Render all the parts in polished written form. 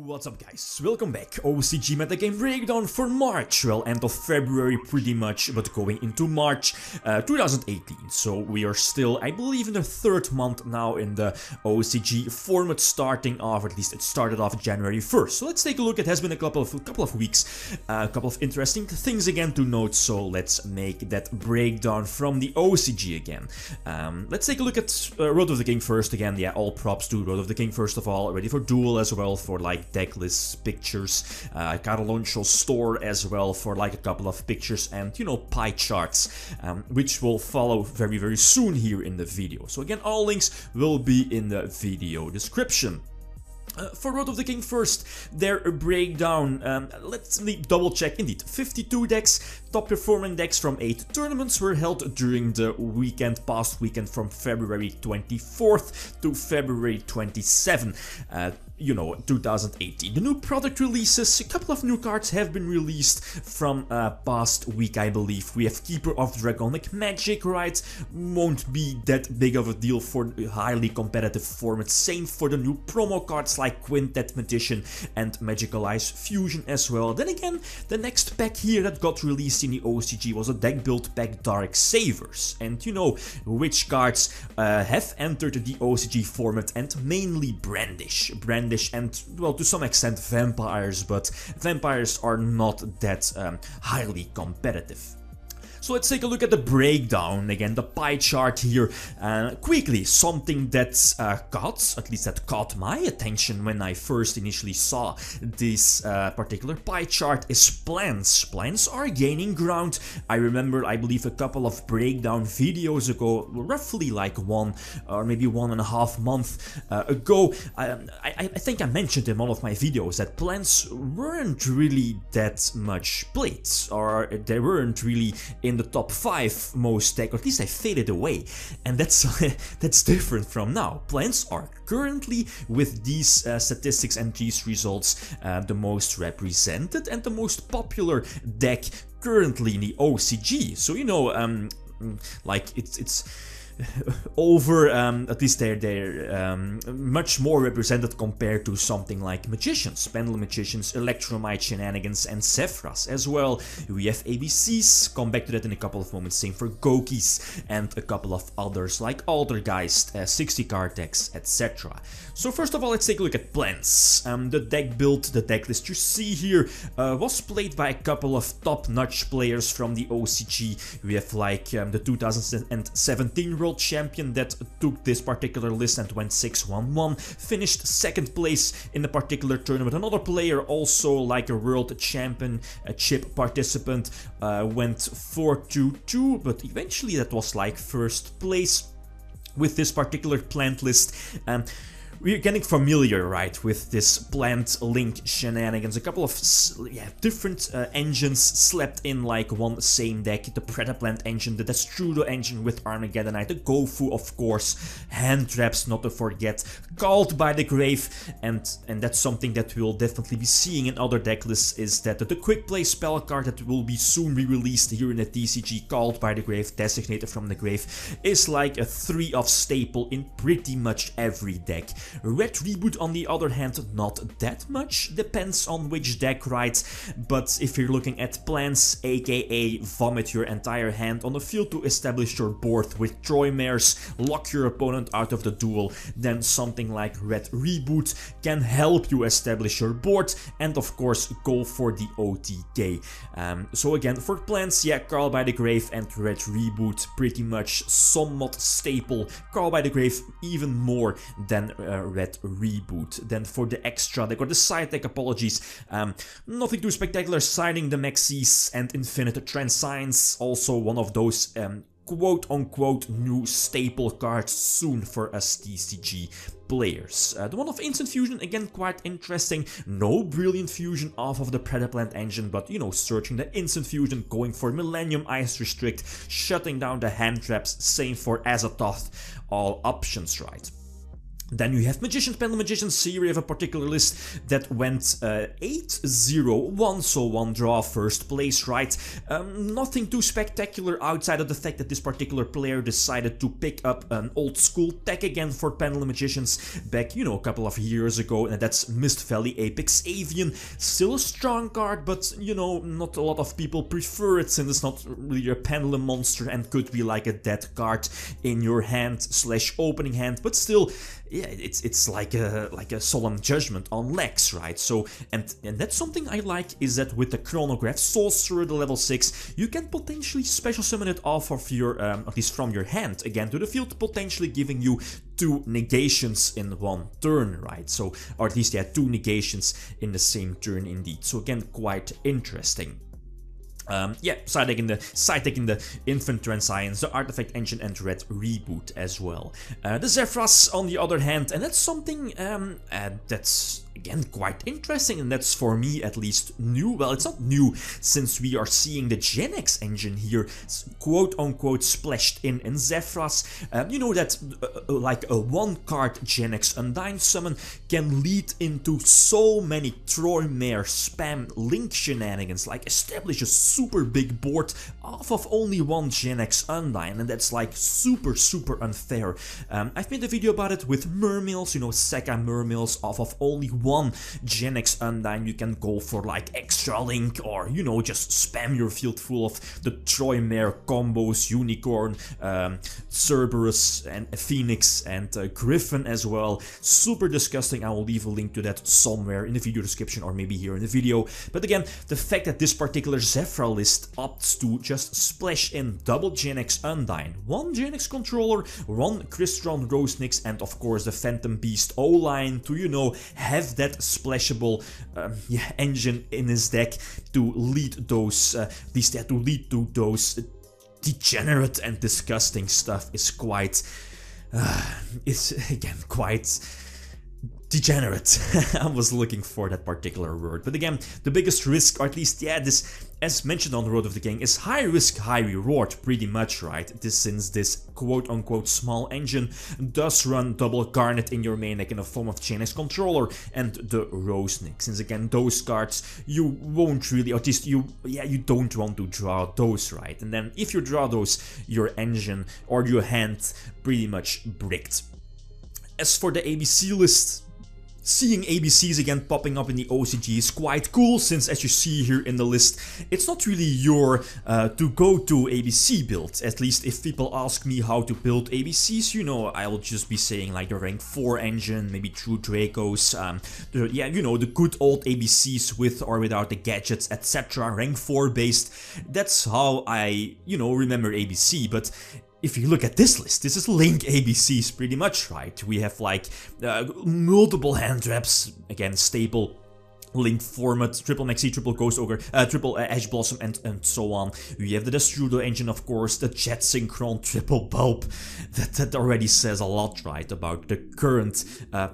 What's up guys, welcome back. OCG Metagame Breakdown for March, well end of February pretty much, but going into March 2018. So we are still, I believe, in the third month now in the OCG format, starting off, at least it started off January 1st. So let's take a look. It has been a couple of weeks, a couple of interesting things again to note, so let's make that breakdown from the OCG again. Let's take a look at Road of the King first again. Yeah, all props to Road of the King first of all, ready for Duel as well, for like deck lists, pictures, Caroloncho store as well for like a couple of pictures, and you know, pie charts, which will follow very soon here in the video. So again, all links will be in the video description. For Road of the King first, their breakdown, let's double check. Indeed, 52 decks, top performing decks from 8 tournaments were held during the past weekend from February 24th to February 27th. 2018. The new product releases, a couple of new cards have been released from past week, I believe. We have Keeper of Dragonic Magic, right? Won't be that big of a deal for highly competitive format. Same for the new promo cards like Quintet Magician and Magical Eyes Fusion as well. Then again, the next pack here that got released in the OCG was a deck build pack Dark Savers. And you know which cards have entered the OCG format, and mainly Brandish, and, well, to some extent vampires, but vampires are not that highly competitive. So let's take a look at the breakdown, again, the pie chart here. Quickly, something that caught my attention when I first initially saw this particular pie chart is plants. Plants are gaining ground. I remember, I believe, a couple of breakdown videos ago, roughly like 1 or maybe 1.5 months ago, I think I mentioned in one of my videos that plants weren't really that much played, or they weren't really in the top 5 most deck, or at least I faded away, and that's that's different from now. Plants are currently, with these statistics and these results, the most represented and the most popular deck currently in the OCG. So you know, like it's over, at least they're much more represented compared to something like Magicians, Pendulum Magicians, Electromite Shenanigans, and Zephyras as well. We have ABCs, come back to that in a couple of moments, same for Gokis, and a couple of others like Altergeist, 60 card decks, etc. So first of all, let's take a look at plants. The deck build, the deck list you see here was played by a couple of top-notch players from the OCG. We have like the 2017 World Champion that took this particular list and went 6-1-1, finished second place in the particular tournament. Another player, also like a World Championship participant, went 4-2-2, but eventually that was like first place with this particular plant list. We're getting familiar, right, with this plant link shenanigans. A couple of different engines slept in like one same deck. The Predaplant engine, the Destrudo engine with Armageddonite, the Gofu, of course, hand traps not to forget, Called by the Grave, and that's something that we'll definitely be seeing in other deck lists, is that the quick play spell card that will be soon re-released here in the TCG, Called by the Grave, Designated from the Grave, is like a 3-of staple in pretty much every deck. Red Reboot, on the other hand, not that much, depends on which deck, right? But if you're looking at plants, aka vomit your entire hand on the field to establish your board with Troymares, lock your opponent out of the duel, then something like Red Reboot can help you establish your board, and of course go for the OTK. So again, for plants, yeah, Call by the Grave and Red Reboot pretty much somewhat staple. Call by the Grave even more than Red Reboot. Then for the extra deck, or the side deck, apologies, nothing too spectacular. Signing the Maxis and Infinite Transcience, also one of those quote-unquote new staple cards soon for us TCG players. The one of Instant Fusion, again, quite interesting. No Brilliant Fusion off of the Predaplant engine, but you know, searching the Instant Fusion, going for Millennium Ice Restrict, shutting down the hand traps, same for Azathoth, all options, right? Then you have Magicians, Pendulum Magicians. Here we have a particular list that went 8-0-1, so one draw, first place, right? Nothing too spectacular outside of the fact that this particular player decided to pick up an old school tech again for Pendulum Magicians back, you know, a couple of years ago, and that's Mist Valley Apex Avian. Still a strong card, but, you know, not a lot of people prefer it since it's not really a pendulum monster and could be like a dead card in your hand / opening hand, but still, yeah, it's like a solemn judgment on Lex, right? So and that's something I like, is that with the Chronograph Sorcerer, the level 6, you can potentially special summon it off of your at least from your hand again to the field, potentially giving you 2 negations in one turn, right? So, or at least yeah, 2 negations in the same turn indeed. So again, quite interesting. Yeah, side deck in the Infantry and Science, the Artifact Engine and Red Reboot as well. The Zephyras on the other hand, and that's something that's again quite interesting, and that's for me at least new. Well, it's not new since we are seeing the Gen X engine here, quote unquote, splashed in Zephyras. You know that like a 1-card Gen X Undyne summon can lead into so many Troymare spam link shenanigans, like establish a super big board off of only 1 Gen X Undyne, and that's like super unfair. I've made a video about it with Mermills, you know, Sekka Mermills off of only 1 Gen X Undyne. You can go for like extra link, or, you know, just spam your field full of the Troymare combos, Unicorn, Cerberus and Phoenix and Griffin as well. Super disgusting. I will leave a link to that somewhere in the video description or maybe here in the video. But again, the fact that this particular Zephyr list opts to just splash in double Gen X Undyne, 1 Gen X controller, 1 Crystron Rosenix, and of course the Phantom Beast O-line to, you know, have that splashable yeah, engine in his deck to lead those, to lead to those degenerate and disgusting stuff is quite, it's again quite degenerate. I was looking for that particular word. But again, the biggest risk, or at least, yeah, this, as mentioned on the Road of the King, is high risk, high reward, pretty much, right? This, since this quote-unquote small engine does run double Garnet in your main deck in the form of Gen X Controller and the Rosenik. Since again, those cards, you won't really, or at least you don't want to draw those, right? And then if you draw those, your engine or your hand pretty much bricked. As for the ABC list, seeing ABCs again popping up in the OCG is quite cool, since as you see here in the list, it's not really your to go to ABC build. At least if people ask me how to build ABCs, you know, I will just be saying like the rank 4 engine, maybe True Dracos, yeah, you know, the good old ABCs with or without the gadgets, etc. Rank 4 based. That's how I, you know, remember ABC. But if you look at this list, this is Link ABCs pretty much, right? We have like multiple hand traps, again, staple Link format, triple Maxi, triple Ghost Ogre, triple Ash Blossom, and so on. We have the Destrudo engine, of course, the Jet Synchron, triple Bulb. That already says a lot, right, about the current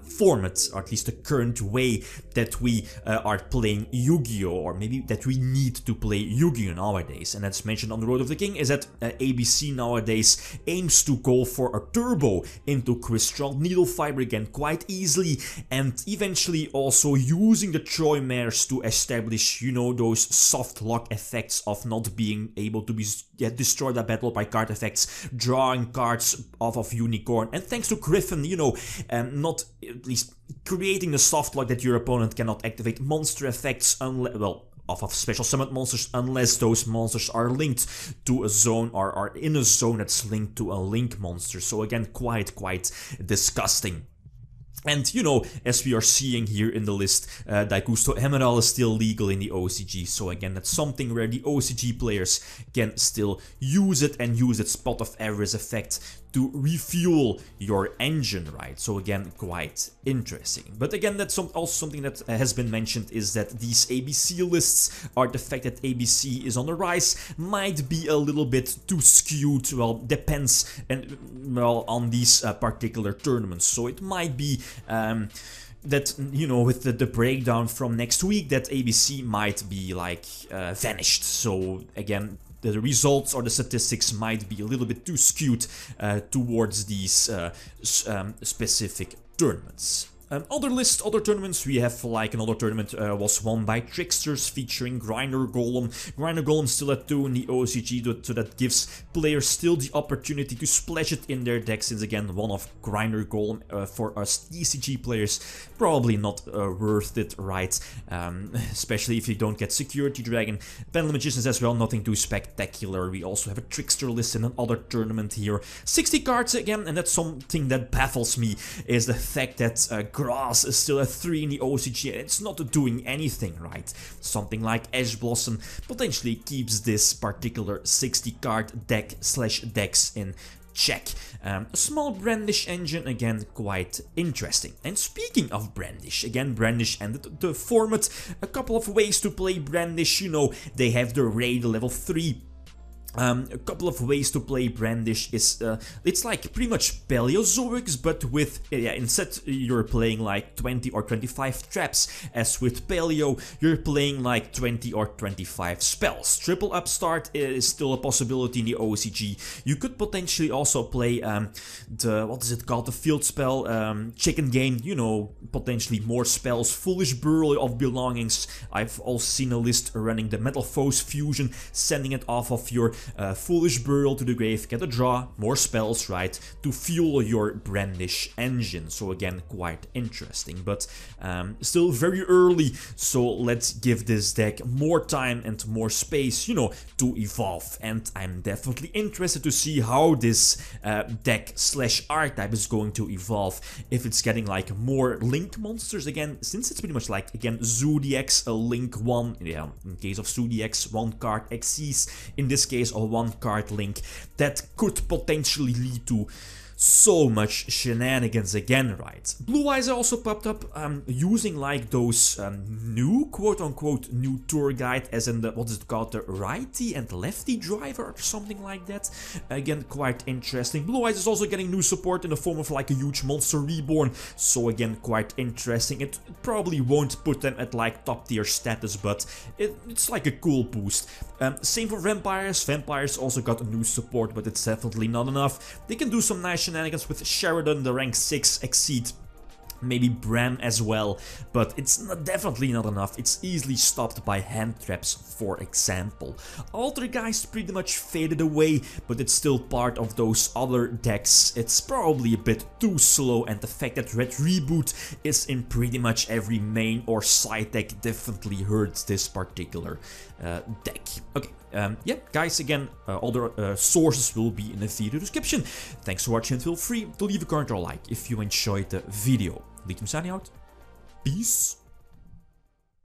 format, or at least the current way that we are playing Yu-Gi-Oh! Or maybe that we need to play Yu-Gi-Oh! Nowadays. And that's mentioned on the Road of the King, is that ABC nowadays aims to go for a turbo into Crystron Needle Fiber again quite easily, and eventually also using the Troymares to establish, you know, those soft lock effects of not being able to be destroyed by battle by card effects, drawing cards off of Unicorn, and thanks to Griffin, you know, not at least creating the soft lock that your opponent cannot activate monster effects unless, well, off of special summoned monsters, unless those monsters are linked to a zone or are in a zone that's linked to a link monster. So again, quite disgusting. And, you know, as we are seeing here in the list, Daigusto Emerald is still legal in the OCG, so again, that's something where the OCG players can still use it and use its pot of avarice effect to refuel your engine, right? So again, quite interesting. But again, that's also something that has been mentioned, is that these ABC lists, or the fact that ABC is on the rise, might be a little bit too skewed. Well, depends and well on these particular tournaments. So it might be that, you know, with the breakdown from next week, that ABC might be like vanished. So again, the results or the statistics might be a little bit too skewed towards these specific tournaments. Other tournaments, we have like another tournament was won by Tricksters featuring Grinder Golem. Grinder Golem still at 2 in the OCG, so that gives players still the opportunity to splash it in their deck, since again one of Grinder Golem for us ECG players probably not worth it, right? Especially if you don't get Security Dragon. Pendulum Magicians as well, nothing too spectacular. We also have a Trickster list in another tournament here. 60 cards again, and that's something that baffles me, is the fact that Grass is still at 3 in the OCG and it's not doing anything, right? Something like Ash Blossom potentially keeps this particular 60 card deck / decks in check. A small Brandish engine, again quite interesting. And speaking of Brandish, again Brandish ended the format. A couple of ways to play Brandish, you know, they have the raid level 3. A couple of ways to play Brandish is, it's like pretty much Paleozoics, but with, instead you're playing like 20 or 25 traps, as with Paleo, you're playing like 20 or 25 spells. Triple Upstart is still a possibility in the OCG. You could potentially also play the field spell, Chicken Game, you know, potentially more spells, Foolish Burial of Belongings. I've also seen a list running the Metal Foes Fusion, sending it off of your Foolish Burial to the grave, get a draw, more spells, right, to fuel your Brandish engine. So again, quite interesting, but still very early, so let's give this deck more time and more space, you know, to evolve. And I'm definitely interested to see how this deck / archetype is going to evolve. If it's getting like more Link monsters again, since it's pretty much like, again, Zodiacs, a Link 1, yeah, in case of Zodiacs, 1 card Xyz, in this case a 1 card Link, that could potentially lead to so much shenanigans again, right? Blue Eyes also popped up using like those new, quote-unquote, new tour guide, as in the, what is it called, the righty and lefty driver or something like that. Again, quite interesting. Blue Eyes is also getting new support in the form of like a huge monster reborn, so again, quite interesting. It probably won't put them at like top tier status, but it's like a cool boost. Same for Vampires. Vampires also got a new support, but it's definitely not enough. They can do some nice shenanigans with Sheridan, the rank 6 Exceed, maybe Bran as well, but it's definitely not enough. It's easily stopped by hand traps, for example. Altergeist pretty much faded away, but it's still part of those other decks. It's probably a bit too slow, and the fact that Red Reboot is in pretty much every main or side deck definitely hurts this particular deck. Okay, yeah, guys, again, other sources will be in the video description. Thanks for watching, and feel free to leave a comment or like if you enjoyed the video. Lithium signing out. Peace.